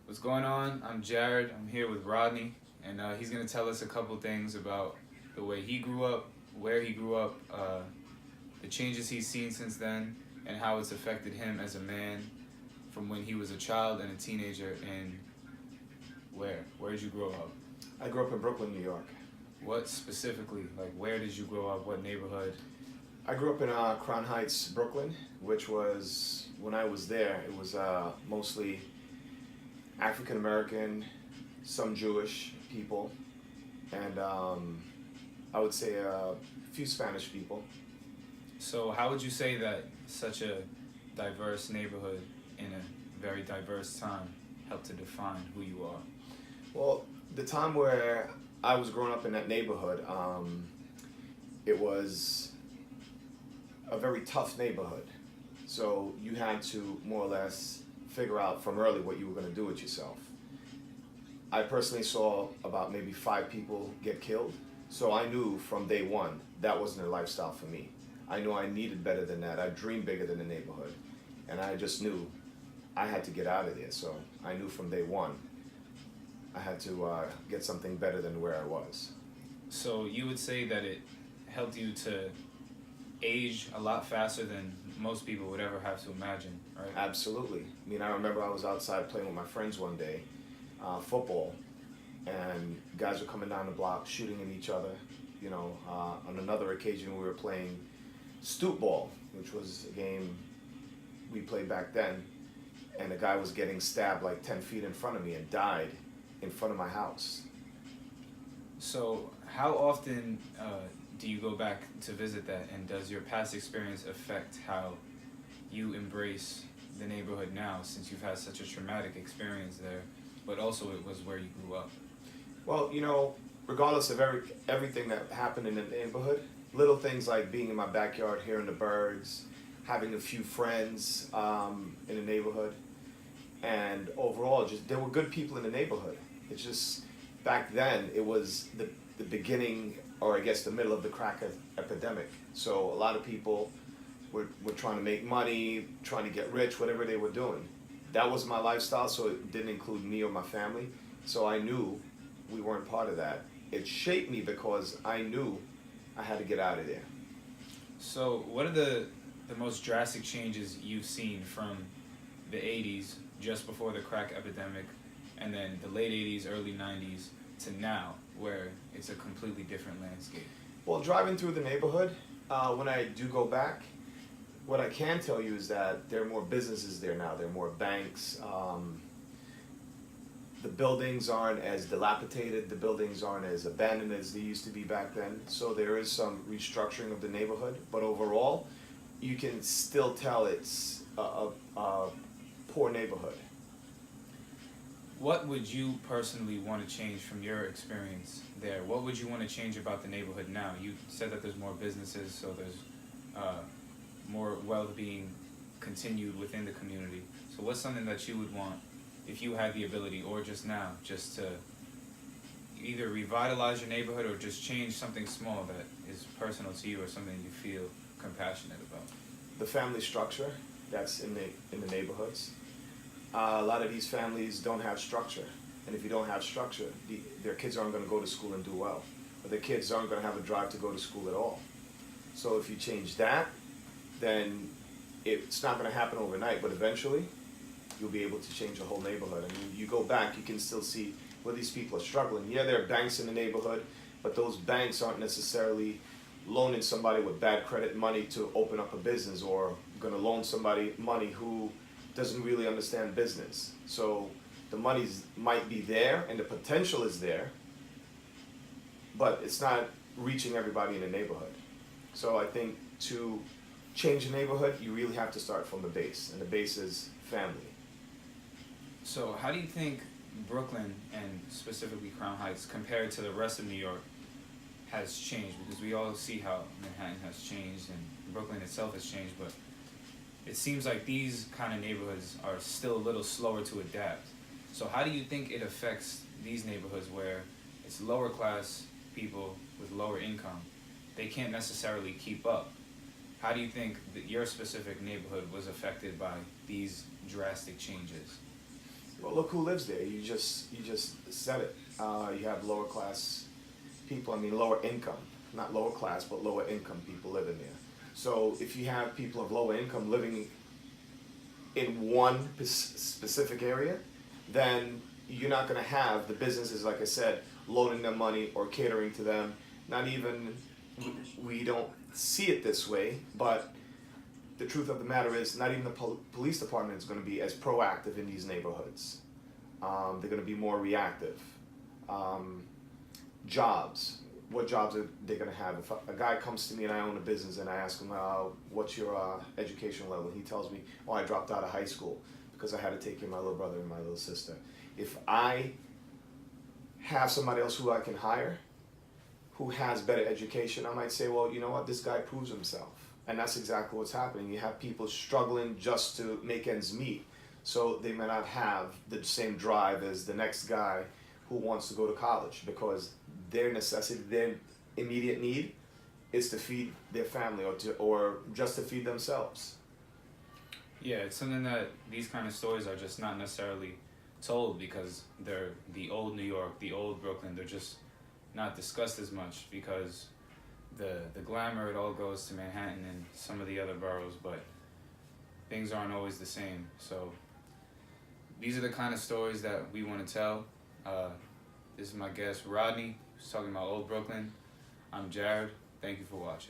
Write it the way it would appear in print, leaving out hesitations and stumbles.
What's going on? I'm Jared. I'm here with Rodney, and he's going to tell us a couple things about the way he grew up, where he grew up, the changes he's seen since then, and how it's affected him as a man from when he was a child and a teenager. And where? Where did you grow up? I grew up in Brooklyn, New York. What specifically? Like, where did you grow up? What neighborhood? I grew up in Crown Heights, Brooklyn, which was, when I was there, it was mostly African American, some Jewish people, and I would say a few Spanish people. So, how would you say that such a diverse neighborhood in a very diverse time helped to define who you are? Well, the time where I was growing up in that neighborhood, it was a very tough neighborhood. So you had to more or less figure out from early what you were going to do with yourself. I personally saw about maybe 5 people get killed. So I knew from day one that wasn't a lifestyle for me. I knew I needed better than that. I dreamed bigger than the neighborhood. And I just knew I had to get out of there. So I knew from day one I had to get something better than where I was. So you would say that it helped you to age a lot faster than most people would ever have to imagine, right? Absolutely. I mean, I remember I was outside playing with my friends one day, football, and guys were coming down the block shooting at each other. On another occasion we were playing stoop ball, which was a game we played back then, and a guy was getting stabbed like 10 feet in front of me and died in front of my house. So how often do you go back to visit that, and does your past experience affect how you embrace the neighborhood now, since you've had such a traumatic experience there, but also it was where you grew up? Well, regardless of everything that happened in the neighborhood, little things like being in my backyard, hearing the birds, having a few friends in the neighborhood, and overall, just there were good people in the neighborhood. It's just back then it was the beginning, or I guess the middle of the crack epidemic. So a lot of people were trying to make money, trying to get rich, whatever they were doing. That was my lifestyle, so it didn't include me or my family. So I knew we weren't part of that. It shaped me because I knew I had to get out of there. So what are the most drastic changes you've seen from the 80s, just before the crack epidemic, and then the late 80s, early 90s, to now, where it's a completely different landscape? Well, driving through the neighborhood, when I do go back, what I can tell you is that there are more businesses there now. There are more banks. The buildings aren't as dilapidated. The buildings aren't as abandoned as they used to be back then. So there is some restructuring of the neighborhood. But overall, you can still tell it's a poor neighborhood. What would you personally want to change from your experience there? What would you want to change about the neighborhood now? You said that there's more businesses, so there's more wealth being continued within the community. So what's something that you would want, if you had the ability, or just now, just to either revitalize your neighborhood or just change something small that is personal to you or something you feel compassionate about? The family structure that's in the neighborhoods. A lot of these families don't have structure, and if you don't have structure, their kids aren't going to go to school and do well, or their kids aren't going to have a drive to go to school at all. So if you change that, then it's not going to happen overnight, but eventually you'll be able to change a whole neighborhood. I mean, you go back, you can still see where these people are struggling. Yeah, there are banks in the neighborhood, but those banks aren't necessarily loaning somebody with bad credit money to open up a business, or going to loan somebody money who doesn't really understand business. So the money might be there and the potential is there, but it's not reaching everybody in the neighborhood. So I think to change a neighborhood, you really have to start from the base, and the base is family. So how do you think Brooklyn, and specifically Crown Heights, compared to the rest of New York, has changed? Because we all see how Manhattan has changed and Brooklyn itself has changed, but it seems like these kind of neighborhoods are still a little slower to adapt. So how do you think it affects these neighborhoods where it's lower class people with lower income? They can't necessarily keep up. How do you think that your specific neighborhood was affected by these drastic changes? Well, look who lives there. You just said it. You have lower class people. I mean, lower income, not lower class, but lower income people living there. So if you have people of lower income living in one specific area, then you're not going to have the businesses, like I said, loaning them money or catering to them. Not even, we don't see it this way, but the truth of the matter is not even the police department is going to be as proactive in these neighborhoods. They're going to be more reactive. Jobs. What jobs are they going to have? If a guy comes to me and I own a business and I ask him, what's your education level? He tells me, oh, I dropped out of high school because I had to take care of my little brother and my little sister. If I have somebody else who I can hire, who has better education, I might say, well, you know what, this guy proves himself. And that's exactly what's happening. You have people struggling just to make ends meet. So they may not have the same drive as the next guy who wants to go to college, because their necessity, their immediate need is to feed their family or just to feed themselves. Yeah, it's something that these kind of stories are just not necessarily told because they're the old New York, the old Brooklyn. They're just not discussed as much because the glamour, it all goes to Manhattan and some of the other boroughs, but things aren't always the same. So these are the kind of stories that we want to tell. This is my guest, Rodney, who's talking about old Brooklyn. I'm Jared. Thank you for watching.